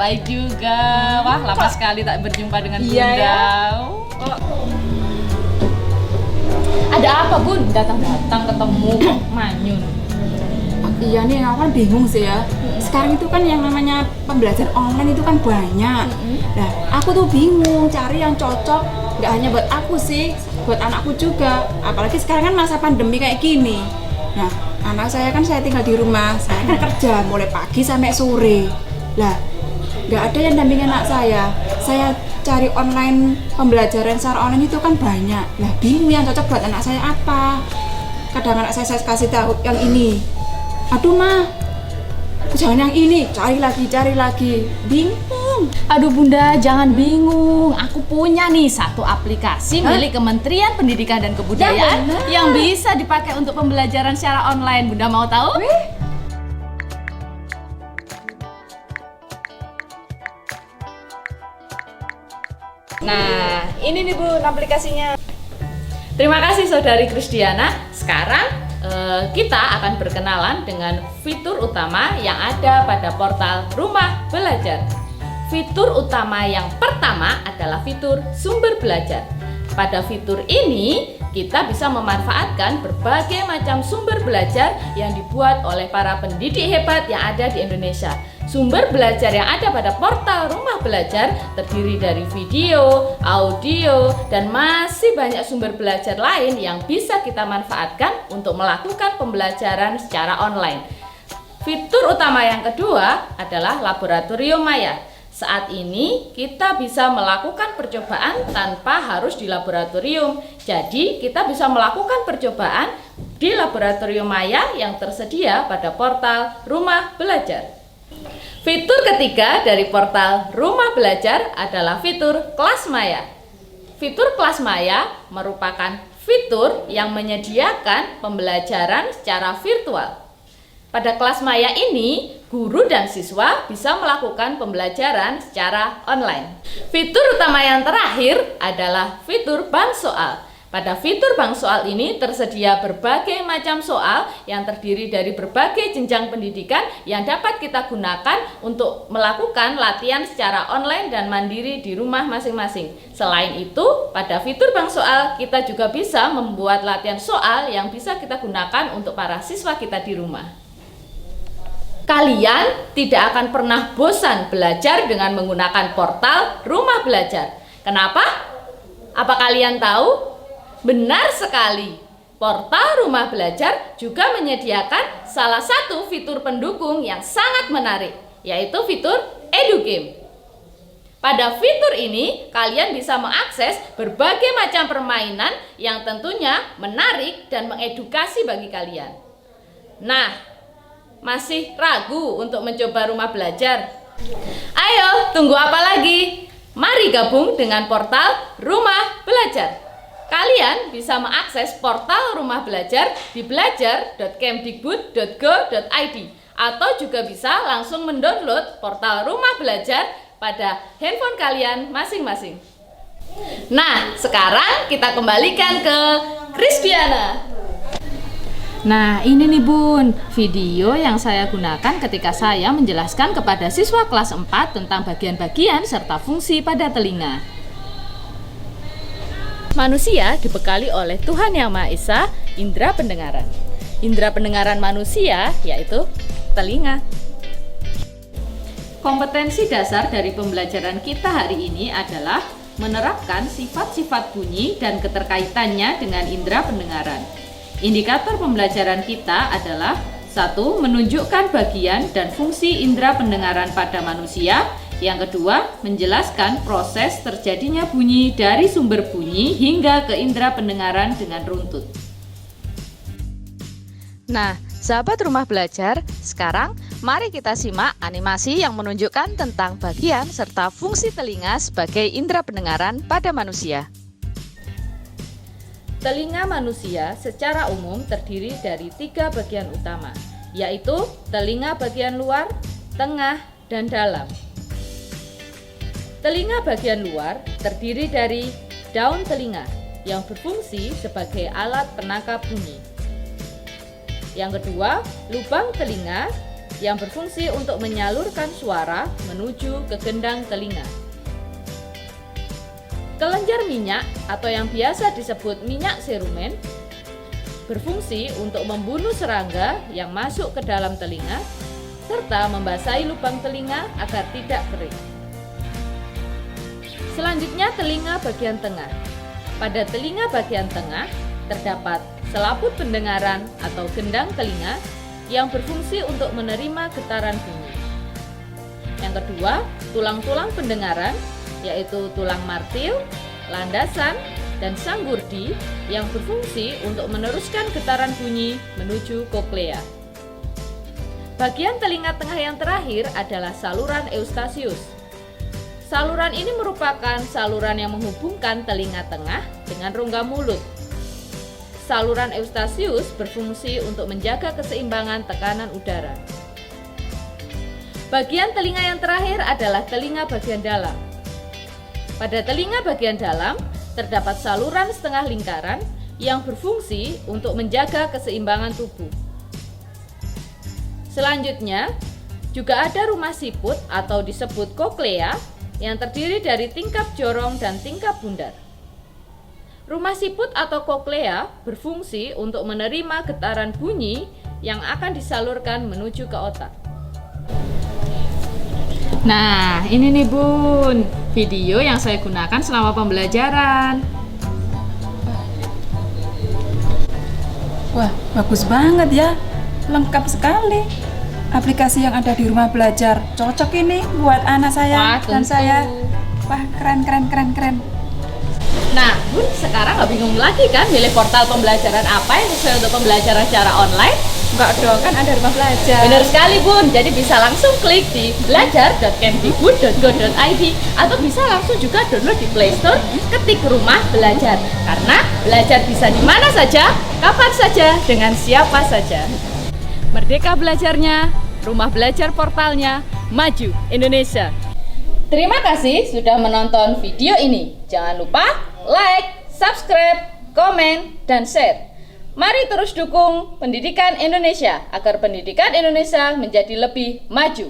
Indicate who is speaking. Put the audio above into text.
Speaker 1: baik juga. Wah, lama sekali tak berjumpa dengan Bunda.
Speaker 2: Ya?
Speaker 1: Ada apa, Bun? Datang-datang ketemu kok manyun.
Speaker 2: Iya nih, aku kan bingung sih ya. Sekarang itu kan yang namanya pembelajaran online itu kan banyak. Nah, aku tuh bingung cari yang cocok. Nggak hanya buat aku sih, buat anakku juga. Apalagi sekarang kan masa pandemi kayak gini. Nah, anak saya kan saya tinggal di rumah. Saya kan kerja mulai pagi sampai sore. Lah, nggak ada yang dampingin anak saya. Saya cari online, pembelajaran secara online itu kan banyak. Lah, bingung yang cocok buat anak saya apa. Kadang anak saya kasih tahu yang ini. Aduh mah, jangan yang ini, cari lagi, bingung.
Speaker 1: Aduh Bunda, jangan bingung. Aku punya nih satu aplikasi milik Kementerian Pendidikan dan Kebudayaan yang bisa dipakai untuk pembelajaran secara online. Bunda mau tahu? Nah, ini nih Bun aplikasinya. Terima kasih Saudari Krisdiana. Sekarang kita akan berkenalan dengan fitur utama yang ada pada portal Rumah Belajar. Fitur utama yang pertama adalah fitur sumber belajar. Pada fitur ini, kita bisa memanfaatkan berbagai macam sumber belajar yang dibuat oleh para pendidik hebat yang ada di Indonesia. Sumber belajar yang ada pada portal Rumah Belajar terdiri dari video, audio, dan masih banyak sumber belajar lain yang bisa kita manfaatkan untuk melakukan pembelajaran secara online. Fitur utama yang kedua adalah Laboratorium Maya. Saat ini kita bisa melakukan percobaan tanpa harus di laboratorium. Jadi kita bisa melakukan percobaan di Laboratorium Maya yang tersedia pada portal Rumah Belajar. Fitur ketiga dari portal Rumah Belajar adalah fitur Kelas Maya. Fitur Kelas Maya merupakan fitur yang menyediakan pembelajaran secara virtual. Pada Kelas Maya ini, guru dan siswa bisa melakukan pembelajaran secara online. Fitur utama yang terakhir adalah fitur bank soal. Pada fitur bank soal ini tersedia berbagai macam soal yang terdiri dari berbagai jenjang pendidikan yang dapat kita gunakan untuk melakukan latihan secara online dan mandiri di rumah masing-masing. Selain itu, pada fitur bank soal kita juga bisa membuat latihan soal yang bisa kita gunakan untuk para siswa kita di rumah. Kalian tidak akan pernah bosan belajar dengan menggunakan portal Rumah Belajar. Kenapa? Apa kalian tahu? Benar sekali, portal Rumah Belajar juga menyediakan salah satu fitur pendukung yang sangat menarik, yaitu fitur EduGame. Pada fitur ini, kalian bisa mengakses berbagai macam permainan yang tentunya menarik dan mengedukasi bagi kalian. Nah, masih ragu untuk mencoba Rumah Belajar? Ayo, tunggu apa lagi? Mari gabung dengan portal Rumah Belajar. Kalian bisa mengakses portal Rumah Belajar di belajar.kemdikbud.go.id atau juga bisa langsung mendownload portal Rumah Belajar pada handphone kalian masing-masing. Nah, sekarang kita kembalikan ke Krisdiana. Nah, ini nih Bun, video yang saya gunakan ketika saya menjelaskan kepada siswa kelas 4 tentang bagian-bagian serta fungsi pada telinga. Manusia dibekali oleh Tuhan Yang Maha Esa indera pendengaran. Indera pendengaran manusia yaitu telinga. Kompetensi dasar dari pembelajaran kita hari ini adalah menerapkan sifat-sifat bunyi dan keterkaitannya dengan indera pendengaran. Indikator pembelajaran kita adalah 1. Menunjukkan bagian dan fungsi indera pendengaran pada manusia. Yang kedua, menjelaskan proses terjadinya bunyi dari sumber bunyi hingga ke indera pendengaran dengan runtut.
Speaker 3: Nah, sahabat Rumah Belajar, sekarang mari kita simak animasi yang menunjukkan tentang bagian serta fungsi telinga sebagai indera pendengaran pada manusia.
Speaker 1: Telinga manusia secara umum terdiri dari 3 bagian utama, yaitu telinga bagian luar, tengah, dan dalam. Telinga bagian luar terdiri dari daun telinga yang berfungsi sebagai alat penangkap bunyi. Yang kedua, lubang telinga yang berfungsi untuk menyalurkan suara menuju ke gendang telinga. Kelenjar minyak atau yang biasa disebut minyak serumen berfungsi untuk membunuh serangga yang masuk ke dalam telinga serta membasahi lubang telinga agar tidak kering. Selanjutnya telinga bagian tengah. Pada telinga bagian tengah terdapat selaput pendengaran atau gendang telinga yang berfungsi untuk menerima getaran bunyi. Yang kedua, tulang-tulang pendengaran yaitu tulang martil, landasan, dan sanggurdi yang berfungsi untuk meneruskan getaran bunyi menuju koklea. Bagian telinga tengah yang terakhir adalah saluran eustasius. Saluran ini merupakan saluran yang menghubungkan telinga tengah dengan rongga mulut. Saluran eustasius berfungsi untuk menjaga keseimbangan tekanan udara. Bagian telinga yang terakhir adalah telinga bagian dalam. Pada telinga bagian dalam terdapat saluran setengah lingkaran yang berfungsi untuk menjaga keseimbangan tubuh. Selanjutnya, juga ada rumah siput atau disebut koklea yang terdiri dari tingkap jorong dan tingkap bundar. Rumah siput atau koklea berfungsi untuk menerima getaran bunyi yang akan disalurkan menuju ke otak.
Speaker 3: Nah, ini nih Bun, video yang saya gunakan selama pembelajaran.
Speaker 2: Wah, bagus banget ya. Lengkap sekali. Aplikasi yang ada di rumah belajar cocok ini buat anak saya dan saya. Wah, keren.
Speaker 1: Nah, Bun sekarang nggak bingung lagi kan milih portal pembelajaran apa yang sesuai untuk pembelajaran secara online?
Speaker 2: Enggak dong, kan ada rumah belajar.
Speaker 1: Benar sekali Bun, jadi bisa langsung klik di belajar.kemdikbud.go.id atau bisa langsung juga download di Play Store, ketik rumah belajar. Karena belajar bisa di mana saja, kapan saja, dengan siapa saja. Merdeka belajarnya, rumah belajar portalnya, maju Indonesia. Terima kasih sudah menonton video ini. Jangan lupa like, subscribe, komen, dan share. Mari terus dukung pendidikan Indonesia agar pendidikan Indonesia menjadi lebih maju.